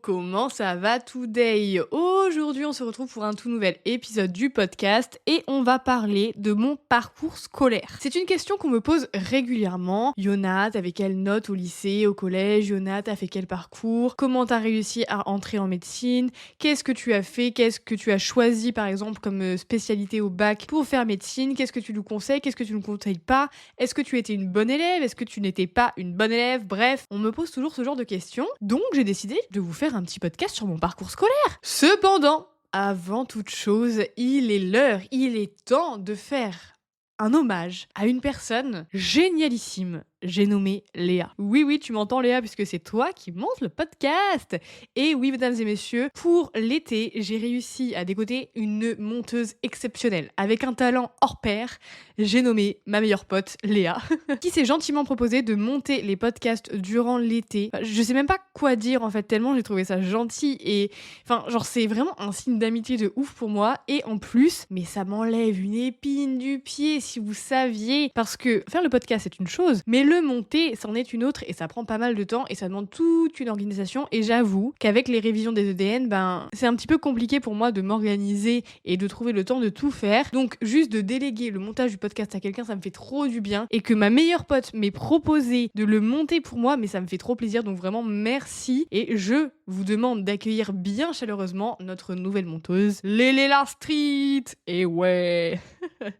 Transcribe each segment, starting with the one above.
comment ça va today? Aujourd'hui, on se retrouve pour un tout nouvel épisode du podcast et on va parler de mon parcours scolaire. C'est une question qu'on me pose régulièrement. Yona, t'avais quelle note au lycée, au collège? Yona, t'as fait quel parcours? Comment t'as réussi à entrer en médecine? Qu'est-ce que tu as fait? Qu'est-ce que tu as choisi, par exemple, comme spécialité au bac pour faire médecine? Qu'est-ce que tu nous conseilles? Qu'est-ce que tu ne conseilles pas? Est-ce que tu étais une bonne élève? Est-ce que tu n'étais pas une bonne élève? Bref, on me pose toujours ce genre de questions. Donc, j'ai décidé de vous faire un petit podcast sur mon parcours scolaire. Cependant, avant toute chose, il est l'heure, il est temps de faire un hommage à une personne génialissime. J'ai nommé Léa. Oui, tu m'entends Léa, puisque c'est toi qui montes le podcast. Et oui, mesdames et messieurs, pour l'été, j'ai réussi à dégoter une monteuse exceptionnelle, avec un talent hors pair. J'ai nommé ma meilleure pote, Léa, qui s'est gentiment proposé de monter les podcasts durant l'été. Enfin, je sais même pas quoi dire, en fait, tellement j'ai trouvé ça gentil et... Enfin, genre, c'est vraiment un signe d'amitié de ouf pour moi. Et en plus, mais ça m'enlève une épine du pied, si vous saviez. Parce que faire le podcast, c'est une chose, mais le monter, c'en est une autre et ça prend pas mal de temps et ça demande toute une organisation. Et j'avoue qu'avec les révisions des EDN, c'est un petit peu compliqué pour moi de m'organiser et de trouver le temps de tout faire. Donc, juste de déléguer le montage du podcast à quelqu'un, ça me fait trop du bien. Et que ma meilleure pote m'ait proposé de le monter pour moi, mais ça me fait trop plaisir. Donc vraiment, merci. Et je vous demande d'accueillir bien chaleureusement notre nouvelle monteuse, Léla Street. Et ouais.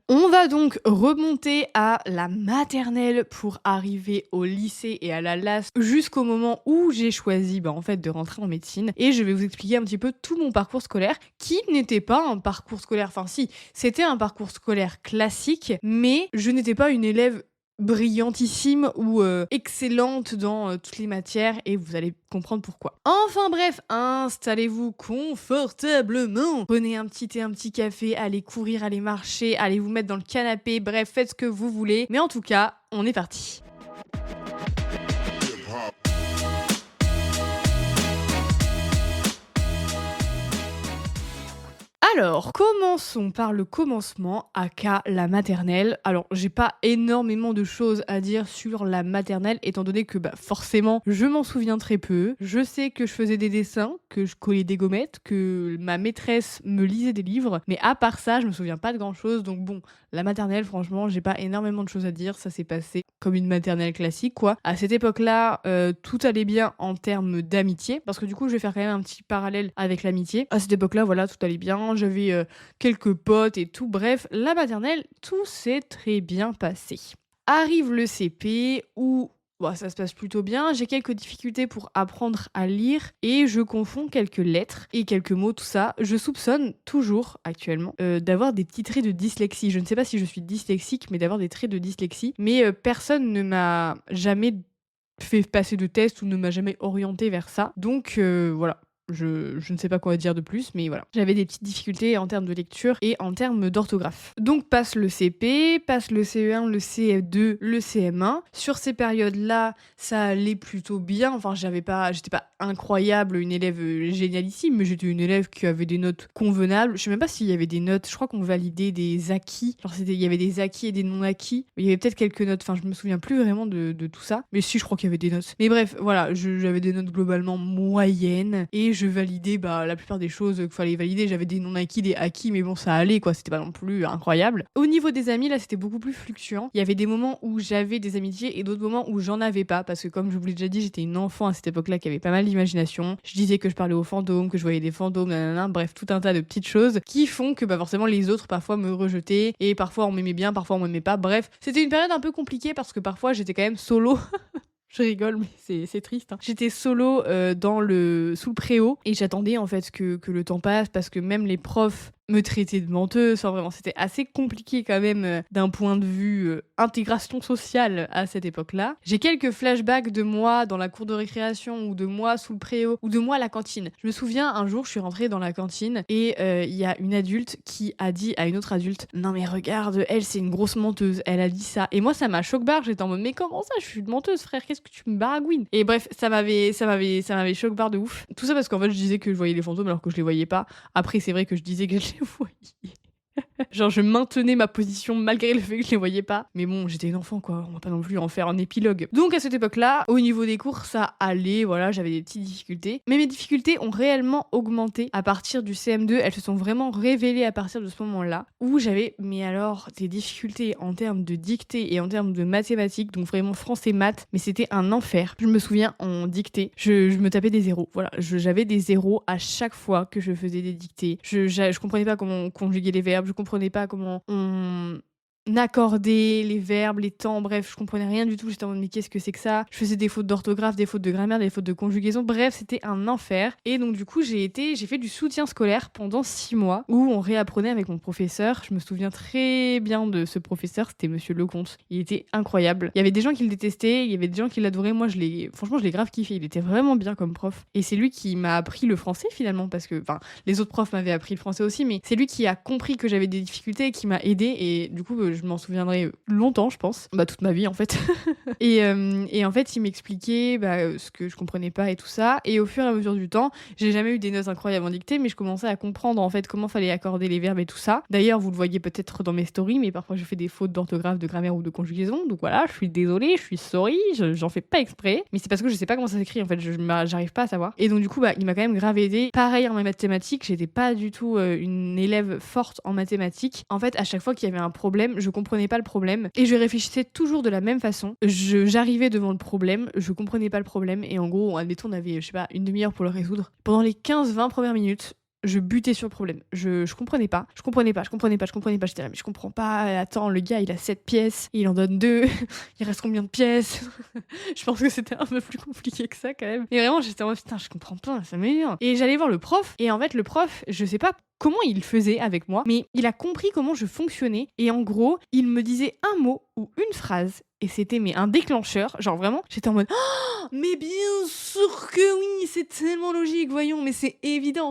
On va donc remonter à la maternelle pour arriver au lycée et à la LAS jusqu'au moment où j'ai choisi en fait de rentrer en médecine. Et je vais vous expliquer un petit peu tout mon parcours scolaire qui n'était pas un parcours scolaire, enfin si, c'était un parcours scolaire classique, mais je n'étais pas une élève brillantissime ou excellente dans toutes les matières et vous allez comprendre pourquoi. Enfin bref, installez-vous confortablement. Prenez un petit thé, un petit café, allez courir, allez marcher, allez vous mettre dans le canapé, bref, faites ce que vous voulez. Mais en tout cas, on est parti. Alors, commençons par le commencement, aka la maternelle. Alors, j'ai pas énormément de choses à dire sur la maternelle, étant donné que forcément, je m'en souviens très peu. Je sais que je faisais des dessins, que je collais des gommettes, que ma maîtresse me lisait des livres, mais à part ça, je me souviens pas de grand chose. Donc bon, la maternelle, franchement, j'ai pas énormément de choses à dire. Ça s'est passé comme une maternelle classique, quoi. À cette époque-là, tout allait bien en termes d'amitié, parce que du coup, je vais faire quand même un petit parallèle avec l'amitié. À cette époque-là, voilà, tout allait bien. J'avais quelques potes et tout. Bref, la maternelle, tout s'est très bien passé. Arrive le CP où ça se passe plutôt bien. J'ai quelques difficultés pour apprendre à lire et je confonds quelques lettres et quelques mots, tout ça. Je soupçonne toujours, actuellement, d'avoir des petits traits de dyslexie. Je ne sais pas si je suis dyslexique, mais d'avoir des traits de dyslexie. Mais personne ne m'a jamais fait passer de test ou ne m'a jamais orienté vers ça. Donc voilà. Je ne sais pas quoi dire de plus, mais voilà. J'avais des petites difficultés en termes de lecture et en termes d'orthographe. Donc passe le CP, passe le CE1, le CE2, le CM1. Sur ces périodes-là, ça allait plutôt bien. Enfin, j'étais pas incroyable, une élève génialissime, mais j'étais une élève qui avait des notes convenables. Je sais même pas s'il y avait des notes. Je crois qu'on validait des acquis. Genre il y avait des acquis et des non acquis. Il y avait peut-être quelques notes. Enfin, je me souviens plus vraiment de tout ça. Mais si, je crois qu'il y avait des notes. Mais bref, voilà, j'avais des notes globalement moyennes et je validais la plupart des choses qu'il fallait valider. J'avais des non acquis, des acquis, mais bon, ça allait quoi, c'était pas non plus incroyable. Au niveau des amis, là, c'était beaucoup plus fluctuant. Il y avait des moments où j'avais des amitiés et d'autres moments où j'en avais pas, parce que comme je vous l'ai déjà dit, j'étais une enfant à cette époque-là qui avait pas mal d'imagination. Je disais que je parlais aux fantômes, que je voyais des fantômes, nanana, bref, tout un tas de petites choses qui font que forcément les autres parfois me rejetaient et parfois on m'aimait bien, parfois on m'aimait pas. Bref, c'était une période un peu compliquée parce que parfois j'étais quand même solo. Je rigole, mais c'est triste. J'étais solo sous le préau et j'attendais en fait que le temps passe parce que même les profs me traiter de menteuse. Enfin, vraiment, c'était assez compliqué quand même d'un point de vue intégration sociale à cette époque-là. J'ai quelques flashbacks de moi dans la cour de récréation ou de moi sous le préau ou de moi à la cantine. Je me souviens, un jour, je suis rentrée dans la cantine et il y a une adulte qui a dit à une autre adulte « Non mais regarde, elle, c'est une grosse menteuse. Elle a dit ça. » Et moi, ça m'a choc-barre. J'étais en mode « Mais comment ça, je suis une menteuse, frère? Qu'est-ce que tu me baragouines ?» Et bref, ça m'avait choc-barre de ouf. Tout ça parce qu'en fait, je disais que je voyais les fantômes alors que je les voyais pas. Après, c'est vrai que je disais que je les voyais. Genre, je maintenais ma position malgré le fait que je les voyais pas. Mais bon, j'étais une enfant, quoi. On va pas non plus en faire un épilogue. Donc, à cette époque-là, au niveau des cours, ça allait. Voilà, j'avais des petites difficultés. Mais mes difficultés ont réellement augmenté à partir du CM2. Elles se sont vraiment révélées à partir de ce moment-là. Où j'avais, mais alors, des difficultés en termes de dictée et en termes de mathématiques. Donc, vraiment français, maths. Mais c'était un enfer. Je me souviens, en dictée, je me tapais des zéros. Voilà, j'avais des zéros à chaque fois que je faisais des dictées. Je comprenais pas comment on conjuguait les verbes, je comprenais pas comment on accordait les verbes, les temps, bref, je comprenais rien du tout. J'étais en mode mais qu'est-ce que c'est que ça? Je faisais des fautes d'orthographe, des fautes de grammaire, des fautes de conjugaison, bref, c'était un enfer. Et donc du coup, j'ai fait du soutien scolaire pendant 6 mois où on réapprenait avec mon professeur. Je me souviens très bien de ce professeur, c'était Monsieur Lecomte. Il était incroyable. Il y avait des gens qui le détestaient, il y avait des gens qui l'adoraient. Moi, franchement, je l'ai grave kiffé. Il était vraiment bien comme prof. Et c'est lui qui m'a appris le français finalement parce que, enfin, les autres profs m'avaient appris le français aussi, mais c'est lui qui a compris que j'avais des difficultés et qui m'a aidé. Et du coup, je m'en souviendrai longtemps, je pense. Bah, toute ma vie, en fait. et en fait, il m'expliquait ce que je comprenais pas et tout ça. Et au fur et à mesure du temps, j'ai jamais eu des notes incroyables en dictée, mais je commençais à comprendre, en fait, comment fallait accorder les verbes et tout ça. D'ailleurs, vous le voyez peut-être dans mes stories, mais parfois, je fais des fautes d'orthographe, de grammaire ou de conjugaison. Donc voilà, je suis désolée, je suis sorry, j'en fais pas exprès. Mais c'est parce que je sais pas comment ça s'écrit, en fait. J'arrive pas à savoir. Et donc, du coup, il m'a quand même grave aidé. Pareil en mathématiques, j'étais pas du tout une élève forte en mathématiques. En fait, à chaque fois qu'il y avait un problème, je comprenais pas le problème et je réfléchissais toujours de la même façon. J'arrivais devant le problème, je comprenais pas le problème et en gros, admettons, on avait, je sais pas, une demi-heure pour le résoudre. Pendant les 15-20 premières minutes, je butais sur le problème. Je comprenais pas. J'étais là, mais je comprends pas. Attends, le gars, il a 7 pièces, il en donne 2. Il reste combien de pièces? Je pense que c'était un peu plus compliqué que ça, quand même. Et vraiment, j'étais en mode, putain, je comprends pas, ça m'énerve. Et j'allais voir le prof, et en fait, le prof, je sais pas comment il faisait avec moi, mais il a compris comment je fonctionnais, et en gros, il me disait un mot ou une phrase, et c'était un déclencheur. Genre vraiment, j'étais en mode oh, mais bien sûr que oui, c'est tellement logique, voyons, mais c'est évident,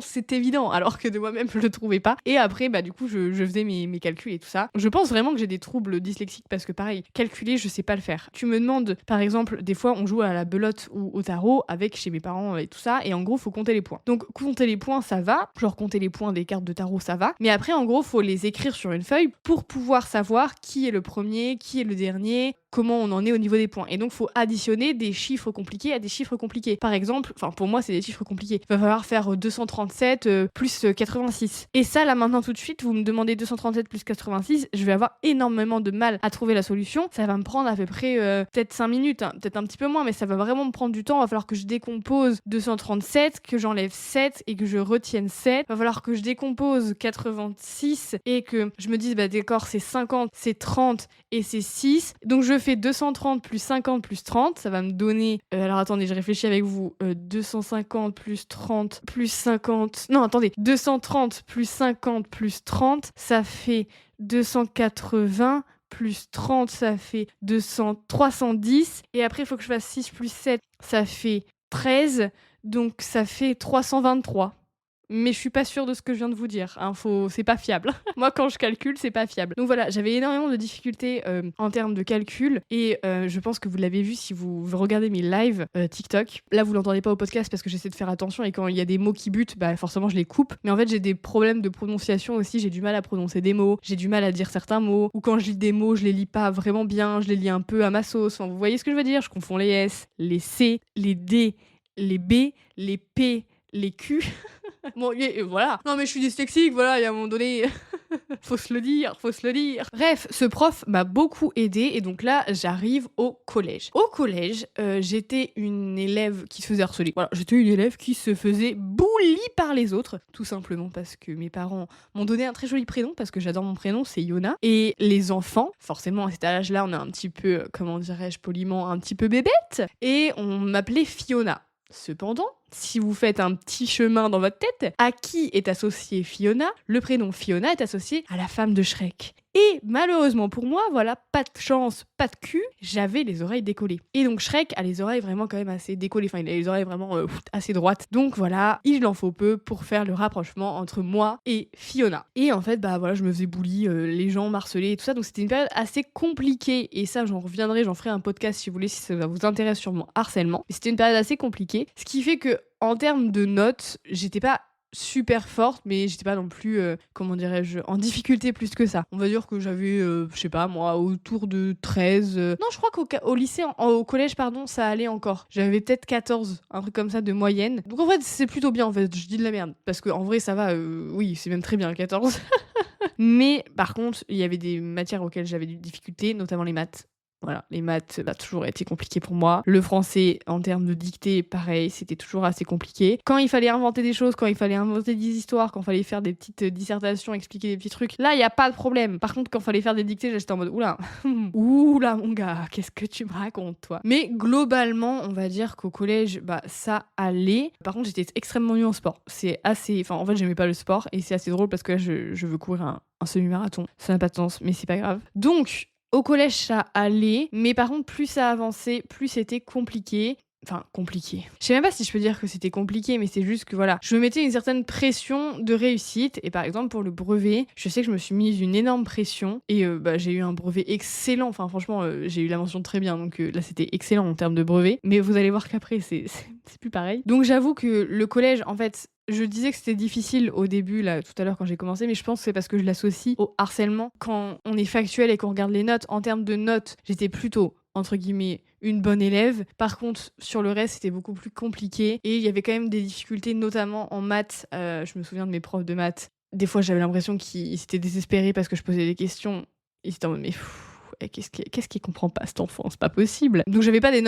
alors que de moi-même je le trouvais pas. Et après, du coup, je faisais mes calculs et tout ça. Je pense vraiment que j'ai des troubles dyslexiques parce que pareil, calculer, je sais pas le faire. Tu me demandes, par exemple, des fois on joue à la belote ou au tarot avec chez mes parents et tout ça, et en gros, faut compter les points. Donc compter les points, ça va, genre compter les points des cartes de tarot, ça va. Mais après, en gros, faut les écrire sur une feuille pour pouvoir savoir qui est le premier, qui est le dernier, comment on en est au niveau des points. Et donc, faut additionner des chiffres compliqués à des chiffres compliqués. Par exemple, pour moi, c'est des chiffres compliqués. Il va falloir faire 237 plus 86. Et ça, là, maintenant, tout de suite, vous me demandez 237 plus 86, je vais avoir énormément de mal à trouver la solution. Ça va me prendre à peu près peut-être 5 minutes, hein, peut-être un petit peu moins, mais ça va vraiment me prendre du temps. Il va falloir que je décompose 237, que j'enlève 7 et que je retienne 7. Il va falloir que je décompose 86 et que je me dise, d'accord, c'est 50, c'est 30 et c'est 6. Donc, je fais 230 plus 50 plus 30, ça va me donner... alors attendez, je réfléchis avec vous. 250 plus 30 plus 50... Non, attendez. 230 plus 50 plus 30, ça fait 280 plus 30, ça fait 310. Et après, il faut que je fasse 6 plus 7, ça fait 13. Donc, ça fait 323. Mais je suis pas sûre de ce que je viens de vous dire. Hein, c'est pas fiable. Moi, quand je calcule, c'est pas fiable. Donc voilà, j'avais énormément de difficultés en termes de calcul. Et je pense que vous l'avez vu si vous regardez mes lives TikTok. Là, vous l'entendez pas au podcast parce que j'essaie de faire attention. Et quand il y a des mots qui butent, forcément, je les coupe. Mais en fait, j'ai des problèmes de prononciation aussi. J'ai du mal à prononcer des mots. J'ai du mal à dire certains mots. Ou quand je lis des mots, je les lis pas vraiment bien. Je les lis un peu à ma sauce. Enfin, vous voyez ce que je veux dire? Je confonds les S, les C, les D, les B, les P, les Q. Bon, voilà. Non, mais je suis dyslexique, voilà, il y a un moment donné, faut se le dire. Bref, ce prof m'a beaucoup aidée et donc là, j'arrive au collège. Au collège, j'étais une élève qui se faisait harceler. Voilà, j'étais une élève qui se faisait bully par les autres, tout simplement parce que mes parents m'ont donné un très joli prénom, parce que j'adore mon prénom, c'est Yona. Et les enfants, forcément, à cet âge-là, on est un petit peu, comment dirais-je poliment, un petit peu bébête, et on m'appelait Fiona. Cependant, si vous faites un petit chemin dans votre tête, à qui est associé Fiona? Le prénom Fiona est associé à la femme de Shrek. Et malheureusement pour moi, voilà, pas de chance, pas de cul, j'avais les oreilles décollées. Et donc Shrek a les oreilles vraiment quand même assez décollées, enfin il a les oreilles vraiment assez droites. Donc voilà, il en faut peu pour faire le rapprochement entre moi et Fiona. Et en fait, voilà, je me faisais bully, les gens m'harcelaient et tout ça, donc c'était une période assez compliquée. Et ça, j'en reviendrai, j'en ferai un podcast si vous voulez, si ça vous intéresse sur mon harcèlement. Mais c'était une période assez compliquée, ce qui fait que en termes de notes, j'étais pas super forte, mais j'étais pas non plus, comment dirais-je, en difficulté plus que ça. On va dire que j'avais, je sais pas moi, autour de 13. Non, je crois au lycée, au collège, pardon, ça allait encore. J'avais peut-être 14, un truc comme ça de moyenne. Donc en fait, c'est plutôt bien en fait, je dis de la merde. Parce qu'en vrai, ça va, oui, c'est même très bien, 14. Mais par contre, il y avait des matières auxquelles j'avais des difficultés, notamment les maths. Voilà, les maths, ça a toujours été compliqué pour moi. Le français, en termes de dictée, pareil, c'était toujours assez compliqué. Quand il fallait inventer des choses, quand il fallait inventer des histoires, quand il fallait faire des petites dissertations, expliquer des petits trucs, là, il n'y a pas de problème. Par contre, quand il fallait faire des dictées, j'étais en mode, oula, oula, mon gars, qu'est-ce que tu me racontes, toi? Mais globalement, on va dire qu'au collège, bah, ça allait. Par contre, j'étais extrêmement nulle en sport. C'est assez. Enfin, en fait, j'aimais pas le sport et c'est assez drôle parce que là, je veux courir un semi-marathon. Ça n'a pas de sens, mais c'est pas grave. Donc, au collège, ça allait, mais par contre, plus ça avançait, plus c'était compliqué. Enfin, compliqué. Je sais même pas si je peux dire que c'était compliqué, mais c'est juste que voilà, je me mettais une certaine pression de réussite. Et par exemple, pour le brevet, je sais que je me suis mise une énorme pression et bah, j'ai eu un brevet excellent. Enfin, franchement, j'ai eu la mention très bien. Donc là, c'était excellent en termes de brevet. Mais vous allez voir qu'après, c'est plus pareil. Donc j'avoue que le collège, en fait, je disais que c'était difficile au début, là, tout à l'heure quand j'ai commencé, mais je pense que c'est parce que je l'associe au harcèlement. Quand on est factuel et qu'on regarde les notes, en termes de notes, j'étais plutôt, entre guillemets, une bonne élève. Par contre, sur le reste, c'était beaucoup plus compliqué. Et il y avait quand même des difficultés, notamment en maths. Je me souviens de mes profs de maths. Des fois, j'avais l'impression qu'ils étaient désespérés parce que je posais des questions. Ils étaient en mode, mais qu'est-ce qu'il comprend pas cet enfant, c'est pas possible. Donc j'avais pas des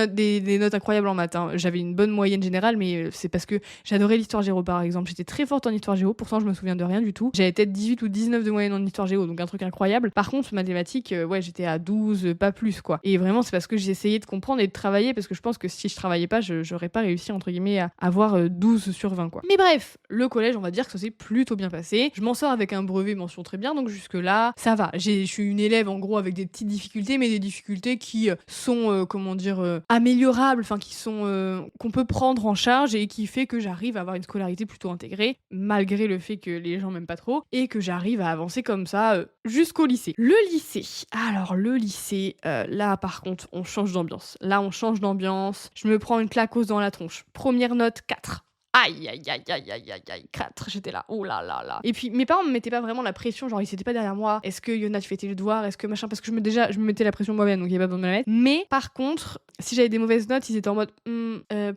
notes incroyables en maths, hein. J'avais une bonne moyenne générale, mais c'est parce que j'adorais l'histoire géo par exemple. J'étais très forte en histoire géo, pourtant je me souviens de rien du tout. J'avais peut-être 18 ou 19 de moyenne en histoire géo, donc un truc incroyable. Par contre mathématiques, ouais, j'étais à 12, pas plus quoi. Et vraiment c'est parce que j'essayais de comprendre et de travailler, parce que je pense que si je travaillais pas, j'aurais pas réussi entre guillemets à avoir 12 sur 20 quoi. Mais bref, le collège, on va dire que ça s'est plutôt bien passé. Je m'en sors avec un brevet mention très bien, donc jusque là ça va. Je suis une élève en gros avec des petites difficultés, mais des difficultés qui sont, comment dire, améliorables, enfin qui sont qu'on peut prendre en charge et qui fait que j'arrive à avoir une scolarité plutôt intégrée, malgré le fait que les gens m'aiment pas trop, et que j'arrive à avancer comme ça jusqu'au lycée. Le lycée, alors le lycée, là par contre, on change d'ambiance. Là, on change d'ambiance. Je me prends une claquose dans la tronche. Première note, 4. Aïe, aïe, aïe, aïe, aïe, aïe, aïe, 4, j'étais là, oh là là là. Et puis, mes parents me mettaient pas vraiment la pression, genre, ils étaient pas derrière moi. Est-ce que Yona, tu fais tes devoirs? Est-ce que machin? Parce que je me mettais la pression moi-même, donc il y avait pas besoin de me la mettre. Mais, par contre, si j'avais des mauvaises notes, ils étaient en mode,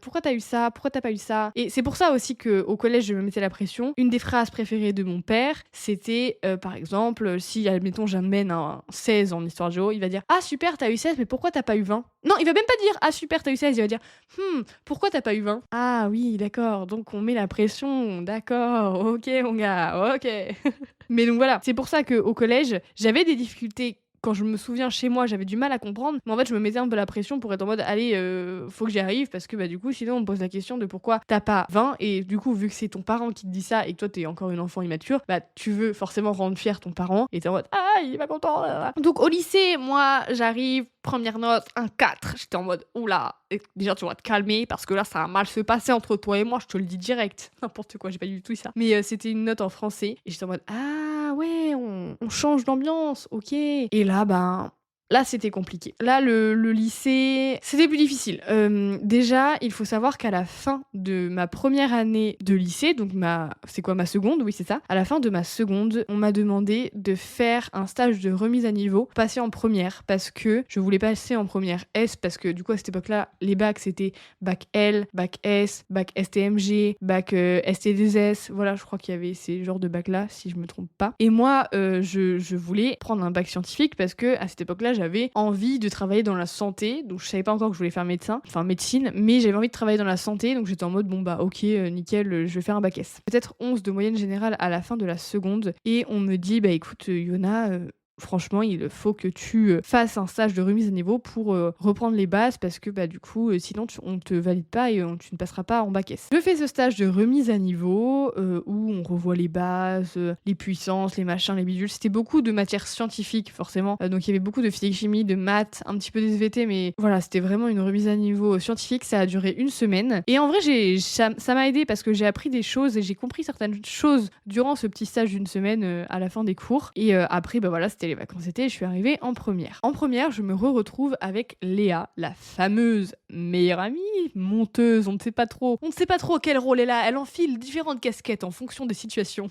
pourquoi t'as eu ça? Pourquoi t'as pas eu ça? Et c'est pour ça aussi qu'au collège, je me mettais la pression. Une des phrases préférées de mon père, c'était, par exemple, si, admettons, j'amène un 16 en histoire géo, il va dire, ah super, t'as eu 16, mais pourquoi t'as pas eu 20? Non, il va même pas dire, ah super, t'as eu 16, il va dire, pourquoi t'as pas eu 20? Ah oui, d'accord, donc on met la pression, d'accord, ok mon gars, ok. Mais donc voilà, c'est pour ça qu'au collège, j'avais des difficultés. Quand je me souviens chez moi, j'avais du mal à comprendre, mais en fait, je me mettais un peu la pression pour être en mode, allez, faut que j'y arrive, parce que bah, du coup, sinon, on me pose la question de pourquoi t'as pas 20, et du coup, vu que c'est ton parent qui te dit ça, et que toi, t'es encore une enfant immature, bah, tu veux forcément rendre fier ton parent, et t'es en mode, ah, il est pas content. Donc, au lycée, moi, j'arrive, première note, un 4. J'étais en mode, oula, déjà, tu dois te calmer, parce que là, ça va mal se passer entre toi et moi, je te le dis direct. N'importe quoi, j'ai pas du tout ça. Mais c'était une note en français, et j'étais en mode, ah, ouais, on change d'ambiance, ok. Et là, ben, là, c'était compliqué. Là, le lycée, c'était plus difficile. Déjà, il faut savoir qu'à la fin de ma première année de lycée, donc c'est quoi, ma seconde? Oui, c'est ça. À la fin de ma seconde, on m'a demandé de faire un stage de remise à niveau, passer en première, parce que je voulais passer en première S, parce que du coup, à cette époque-là, les bacs, c'était bac L, bac S, bac STMG, bac ST2S. Voilà, je crois qu'il y avait ces genres de bacs-là, si je me trompe pas. Et moi, je voulais prendre un bac scientifique, parce que à cette époque-là, j'avais envie de travailler dans la santé, donc je savais pas encore que je voulais faire médecine, mais j'avais envie de travailler dans la santé, donc j'étais en mode bon bah ok, nickel, je vais faire un bac S. Peut-être 11 de moyenne générale à la fin de la seconde, et on me dit bah écoute Yona, franchement, il faut que tu fasses un stage de remise à niveau pour reprendre les bases, parce que bah du coup, sinon on te valide pas et tu ne passeras pas en bac S. Je fais ce stage de remise à niveau où on revoit les bases, les puissances, les machins, les bidules. C'était beaucoup de matières scientifiques forcément, donc il y avait beaucoup de physique-chimie, de maths, un petit peu de SVT, mais voilà, c'était vraiment une remise à niveau scientifique. Ça a duré une semaine et en vrai ça m'a aidé parce que j'ai appris des choses et j'ai compris certaines choses durant ce petit stage d'une semaine à la fin des cours. Et après bah voilà, c'était c'était les vacances d'été, je suis arrivée en première. En première, je me retrouve avec Léa, la fameuse meilleure amie, monteuse, on ne sait pas trop. On ne sait pas trop quel rôle elle a. Elle enfile différentes casquettes en fonction des situations.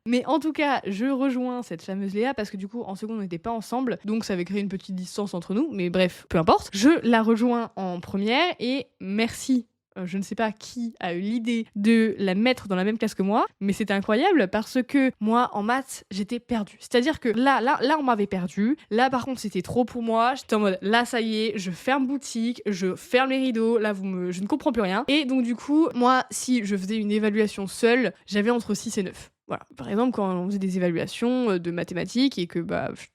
Mais en tout cas, je rejoins cette fameuse Léa parce que du coup, en seconde, on n'était pas ensemble. Donc, ça avait créé une petite distance entre nous. Mais bref, peu importe. Je la rejoins en première et merci. Je ne sais pas qui a eu l'idée de la mettre dans la même classe que moi, mais c'était incroyable parce que moi, en maths, j'étais perdue. C'est-à-dire que là, on m'avait perdue. Là, par contre, c'était trop pour moi. J'étais en mode, là, ça y est, je ferme boutique, je ferme les rideaux. Là, je ne comprends plus rien. Et donc, du coup, moi, si je faisais une évaluation seule, j'avais entre 6 et 9. Voilà. Par exemple, quand on faisait des évaluations de mathématiques et que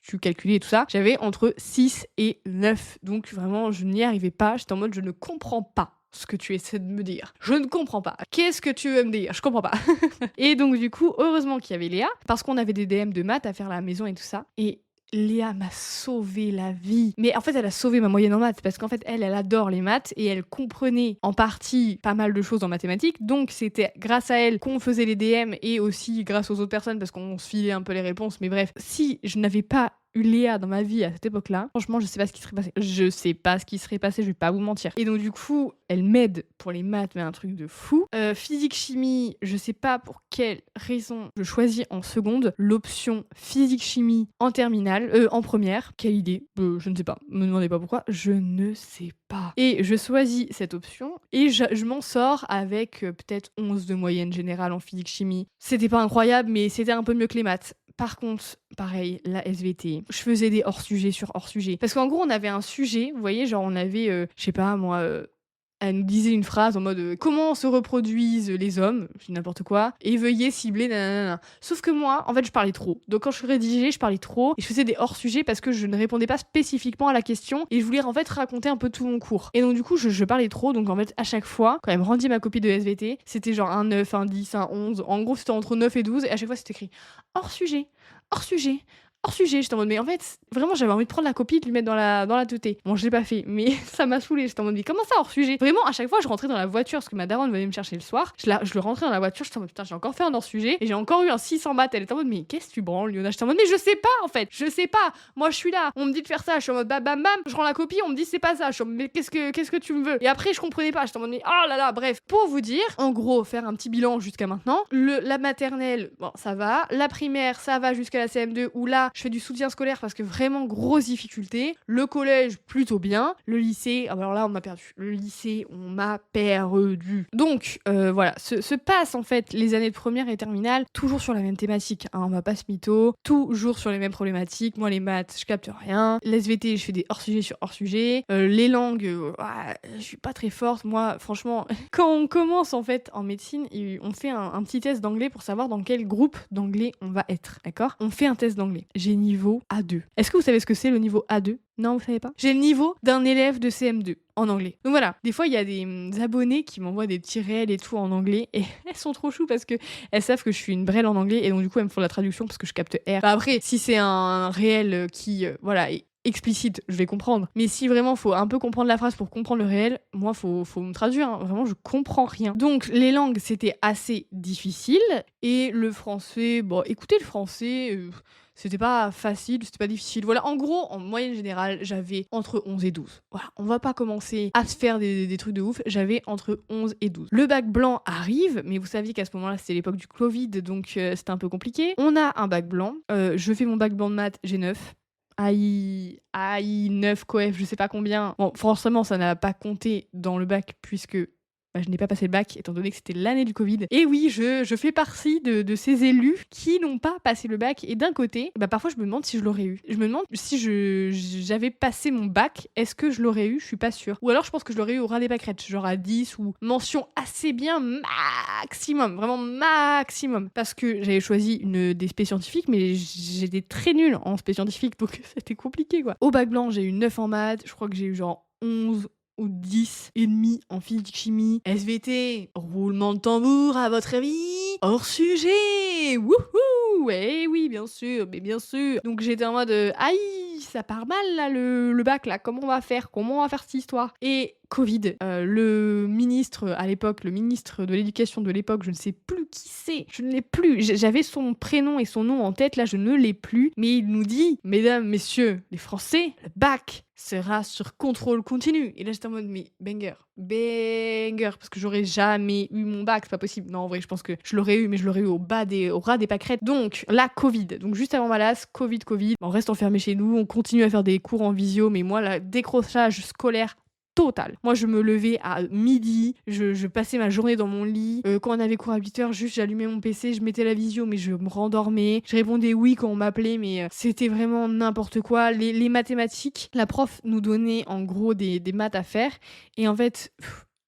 tu calculais et tout ça, j'avais entre 6 et 9. Donc vraiment, je n'y arrivais pas. J'étais en mode, je ne comprends pas ce que tu essaies de me dire. Je ne comprends pas. Qu'est-ce que tu veux me dire? Je comprends pas. Et donc du coup, heureusement qu'il y avait Léa, parce qu'on avait des DM de maths à faire à la maison et tout ça. Et Léa m'a sauvé la vie. Mais en fait, elle a sauvé ma moyenne en maths parce qu'en fait, elle adore les maths et elle comprenait en partie pas mal de choses en mathématiques. Donc, c'était grâce à elle qu'on faisait les DM et aussi grâce aux autres personnes parce qu'on se filait un peu les réponses. Mais bref, si je n'avais pas eu Léa dans ma vie à cette époque-là, franchement, je sais pas ce qui serait passé. Je sais pas ce qui serait passé, je vais pas vous mentir. Et donc, du coup, elle m'aide pour les maths, mais un truc de fou. Physique, chimie, je sais pas pour quelle raison je choisis en seconde l'option physique, chimie en terminale, en première. Quelle idée? Je ne sais pas. Me demandez pas pourquoi. Je ne sais pas. Et je choisis cette option et je m'en sors avec peut-être 11 de moyenne générale en physique, chimie. C'était pas incroyable, mais c'était un peu mieux que les maths. Par contre, pareil, la SVT, je faisais des hors-sujets sur hors-sujets. Parce qu'en gros, on avait un sujet, vous voyez, genre on avait, je sais pas moi, elle nous disait une phrase en mode comment se reproduisent les hommes, je dis n'importe quoi, et veuillez cibler nanana. Sauf que moi, en fait, je parlais trop. Donc quand je rédigeais, je parlais trop et je faisais des hors-sujets parce que je ne répondais pas spécifiquement à la question et je voulais en fait raconter un peu tout mon cours. Et donc du coup, je parlais trop. Donc en fait, à chaque fois, quand elle me rendait ma copie de SVT, c'était genre un 9, un 10, un 11. En gros, c'était entre 9 et 12 et à chaque fois, c'était écrit hors-sujet, hors-sujet. Hors sujet, j'étais en mode, mais en fait, vraiment, j'avais envie de prendre la copie et de lui mettre dans la teutée. Bon, je l'ai pas fait, mais ça m'a saoulée. J'étais en mode, mais comment ça hors sujet? Vraiment, à chaque fois, je rentrais dans la voiture parce que ma daronne venait me chercher le soir. Je le rentrais dans la voiture, j'étais en mode, putain, j'ai encore fait un hors sujet et j'ai encore eu un 600 maths. Elle était en mode, mais qu'est-ce que tu branles, Liona? J'étais en mode, mais je sais pas, en fait, je sais pas. Moi, je suis là, on me dit de faire ça, je suis en mode, bam, bam, bam, je rends la copie, on me dit, c'est pas ça. Je suis en mode, mais qu'est-ce que tu me veux? Et après, je comprenais pas, j'étais en mode, mais oh là là, bref. Pour vous dire, en gros, faire un petit bilan jusqu'à maintenant, la maternelle, bon, ça va. La primaire, ça va jusqu'à la CM2 où là, je fais du soutien scolaire parce que vraiment grosse difficulté. Le collège, plutôt bien. Le lycée, alors là, on m'a perdu. Le lycée, on m'a perdu. Donc, voilà, se passent en fait les années de première et terminale toujours sur la même thématique. Hein, on va pas se mytho. Toujours sur les mêmes problématiques. Moi, les maths, je capte rien. L'SVT, je fais des hors-sujets sur hors-sujets. Les langues, je suis pas très forte. Moi, franchement, quand on commence en fait en médecine, on fait un petit test d'anglais pour savoir dans quel groupe d'anglais on va être. D'accord? On fait un test d'anglais. J'ai niveau A2. Est-ce que vous savez ce que c'est le niveau A2? Non, vous savez pas? J'ai le niveau d'un élève de CM2 en anglais. Donc voilà, des fois il y a des abonnés qui m'envoient des petits réels et tout en anglais et elles sont trop choues parce que elles savent que je suis une brêle en anglais et donc du coup elles me font la traduction parce que je capte R. Bah après, si c'est un réel qui voilà est explicite, je vais comprendre. Mais si vraiment faut un peu comprendre la phrase pour comprendre le réel, moi faut me traduire, hein. Vraiment je comprends rien. Donc les langues c'était assez difficile et le français, bon écoutez le français, c'était pas facile, c'était pas difficile. Voilà, en gros, en moyenne générale, j'avais entre 11 et 12. Voilà, on va pas commencer à se faire des trucs de ouf, j'avais entre 11 et 12. Le bac blanc arrive, mais vous saviez qu'à ce moment-là, c'était l'époque du Covid, donc c'était un peu compliqué. On a un bac blanc, je fais mon bac blanc de maths, j'ai 9. AI 9 coef, je sais pas combien. Bon, forcément, ça n'a pas compté dans le bac puisque je n'ai pas passé le bac étant donné que c'était l'année du Covid. Et oui, je fais partie de ces élus qui n'ont pas passé le bac. Et d'un côté, parfois je me demande si je l'aurais eu. Je me demande si j'avais passé mon bac, est-ce que je l'aurais eu? Je suis pas sûre. Ou alors je pense que je l'aurais eu au ras des pâquerettes, genre à 10 ou mention assez bien maximum, vraiment maximum. Parce que j'avais choisi des spé scientifiques, mais j'étais très nulle en spé scientifique, donc c'était compliqué quoi. Au bac blanc, j'ai eu 9 en maths, je crois que j'ai eu genre 11 ou 10 et demi en physique chimie. SVT, roulement de tambour à votre avis? Hors sujet! Wouhou! Eh oui, bien sûr, mais bien sûr. Donc j'étais en mode aïe, ça part mal là le bac là, comment on va faire? Comment on va faire cette histoire? Et Covid, le ministre à l'époque, le ministre de l'éducation de l'époque, je ne sais plus qui c'est? Je ne l'ai plus. J'avais son prénom et son nom en tête, là je ne l'ai plus. Mais il nous dit, mesdames, messieurs, les Français, le bac sera sur contrôle continu. Et là j'étais en mode, mais banger, parce que j'aurais jamais eu mon bac, c'est pas possible. Non, en vrai, je pense que je l'aurais eu, mais je l'aurais eu au ras des pâquerettes. Donc, la Covid. Donc, juste avant ma LAS, Covid. On reste enfermé chez nous, on continue à faire des cours en visio, mais moi, le décrochage scolaire total. Moi, je me levais à midi, je passais ma journée dans mon lit. Quand on avait cours à 8h, juste j'allumais mon PC, je mettais la visio, mais je me rendormais. Je répondais oui quand on m'appelait, mais c'était vraiment n'importe quoi. Les mathématiques, la prof nous donnait en gros des maths à faire. Et en fait,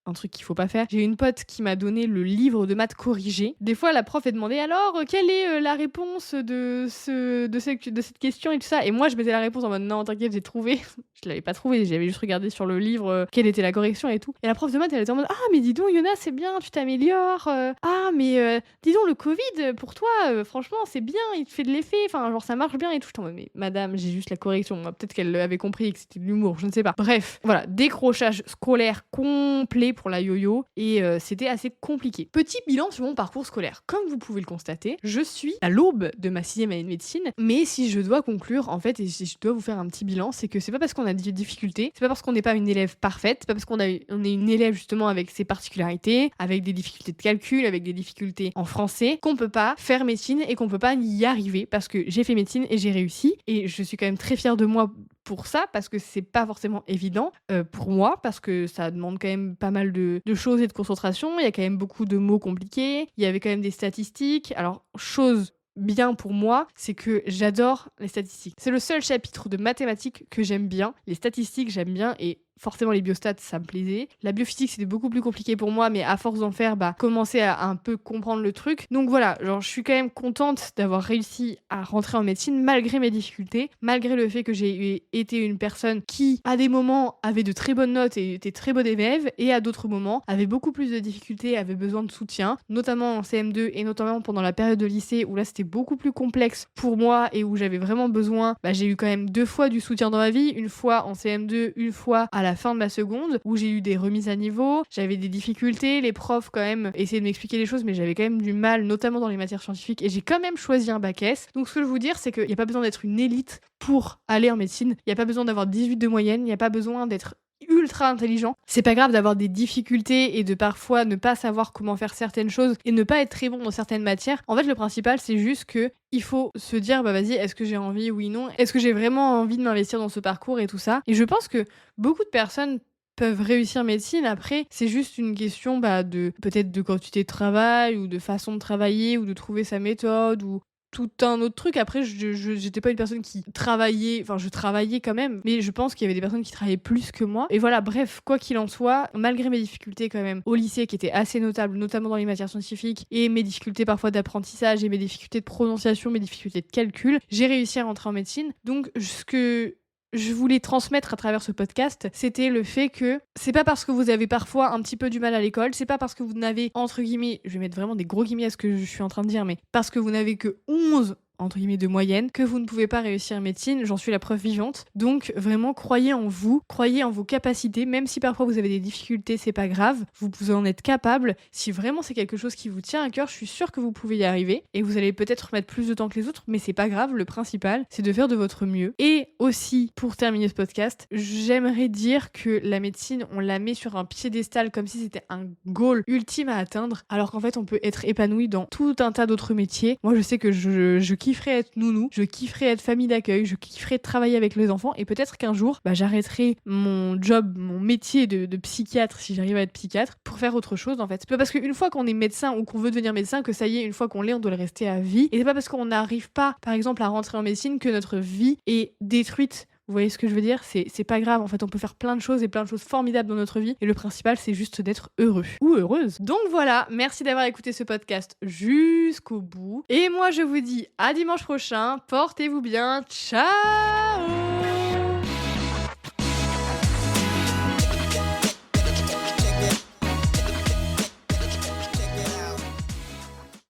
un truc qu'il faut pas faire. J'ai une pote qui m'a donné le livre de maths corrigé. Des fois, la prof est demandée alors quelle est la réponse de cette question et tout ça. Et moi, je mettais la réponse en mode non, t'inquiète, j'ai trouvé. Je l'avais pas trouvé, j'avais juste regardé sur le livre quelle était la correction et tout. Et la prof de maths, elle était en mode ah mais dis donc Yona, c'est bien, tu t'améliores. Ah mais dis donc le Covid pour toi, franchement c'est bien, il te fait de l'effet. Enfin genre ça marche bien et tout. J'étais en mode mais madame, j'ai juste la correction. Moi, peut-être qu'elle avait compris que c'était de l'humour, je ne sais pas. Bref, voilà, décrochage scolaire complet pour la yo-yo et c'était assez compliqué. Petit bilan sur mon parcours scolaire. Comme vous pouvez le constater, je suis à l'aube de ma 6e année de médecine, mais si je dois conclure en fait et si je dois vous faire un petit bilan, c'est que c'est pas parce qu'on a des difficultés, c'est pas parce qu'on n'est pas une élève parfaite, c'est pas parce qu'on est une élève justement avec ses particularités, avec des difficultés de calcul, avec des difficultés en français, qu'on peut pas faire médecine et qu'on peut pas y arriver parce que j'ai fait médecine et j'ai réussi et je suis quand même très fière de moi pour ça, parce que c'est pas forcément évident pour moi, parce que ça demande quand même pas mal de choses et de concentration, il y a quand même beaucoup de mots compliqués, il y avait quand même des statistiques, alors chose bien pour moi, c'est que j'adore les statistiques. C'est le seul chapitre de mathématiques que j'aime bien, les statistiques j'aime bien et forcément les biostats ça me plaisait. La biophysique c'était beaucoup plus compliqué pour moi mais à force d'en faire commencer à un peu comprendre le truc. Donc voilà, genre je suis quand même contente d'avoir réussi à rentrer en médecine malgré mes difficultés, malgré le fait que j'ai été une personne qui à des moments avait de très bonnes notes et était très bonne élève et à d'autres moments avait beaucoup plus de difficultés, avait besoin de soutien, notamment en CM2 et notamment pendant la période de lycée où là c'était beaucoup plus complexe pour moi et où j'avais vraiment besoin. J'ai eu quand même 2 fois du soutien dans ma vie, une fois en CM2, une fois à la fin de ma seconde où j'ai eu des remises à niveau, j'avais des difficultés, les profs quand même essayaient de m'expliquer les choses mais j'avais quand même du mal, notamment dans les matières scientifiques et j'ai quand même choisi un bac S. Donc ce que je veux vous dire c'est qu'il n'y a pas besoin d'être une élite pour aller en médecine, il n'y a pas besoin d'avoir 18 de moyenne, il n'y a pas besoin d'être ultra intelligent. C'est pas grave d'avoir des difficultés et de parfois ne pas savoir comment faire certaines choses et ne pas être très bon dans certaines matières. En fait, le principal, c'est juste que il faut se dire, vas-y, est-ce que j'ai envie, oui, non? Est-ce que j'ai vraiment envie de m'investir dans ce parcours et tout ça? Et je pense que beaucoup de personnes peuvent réussir médecine. Après, c'est juste une question de peut-être de quantité de travail ou de façon de travailler ou de trouver sa méthode ou tout un autre truc. Après, j'étais pas une personne qui travaillait, enfin je travaillais quand même, mais je pense qu'il y avait des personnes qui travaillaient plus que moi. Et voilà, bref, quoi qu'il en soit, malgré mes difficultés quand même au lycée qui étaient assez notables, notamment dans les matières scientifiques, et mes difficultés parfois d'apprentissage et mes difficultés de prononciation, mes difficultés de calcul, j'ai réussi à rentrer en médecine. Donc ce que je voulais transmettre à travers ce podcast, c'était le fait que c'est pas parce que vous avez parfois un petit peu du mal à l'école, c'est pas parce que vous n'avez, entre guillemets, je vais mettre vraiment des gros guillemets à ce que je suis en train de dire, mais parce que vous n'avez que 11 entre guillemets de moyenne, que vous ne pouvez pas réussir médecine, j'en suis la preuve vivante. Donc vraiment croyez en vous, croyez en vos capacités, même si parfois vous avez des difficultés, c'est pas grave, vous pouvez en être capable. Si vraiment c'est quelque chose qui vous tient à cœur, je suis sûre que vous pouvez y arriver et vous allez peut-être mettre plus de temps que les autres, mais c'est pas grave, le principal c'est de faire de votre mieux. Et aussi, pour terminer ce podcast, j'aimerais dire que la médecine, on la met sur un piédestal comme si c'était un goal ultime à atteindre, alors qu'en fait on peut être épanoui dans tout un tas d'autres métiers. Moi je sais que je kifferais être nounou, je kifferais être famille d'accueil, je kifferais travailler avec les enfants et peut-être qu'un jour j'arrêterai mon job, mon métier de psychiatre si j'arrive à être psychiatre pour faire autre chose en fait. C'est pas parce qu'une fois qu'on est médecin ou qu'on veut devenir médecin que ça y est, une fois qu'on l'est, on doit le rester à vie. Et c'est pas parce qu'on n'arrive pas par exemple à rentrer en médecine que notre vie est détruite. Vous voyez ce que je veux dire? C'est pas grave, en fait, on peut faire plein de choses et plein de choses formidables dans notre vie. Et le principal, c'est juste d'être heureux. Ou heureuse. Donc voilà, merci d'avoir écouté ce podcast jusqu'au bout. Et moi, je vous dis à dimanche prochain. Portez-vous bien. Ciao!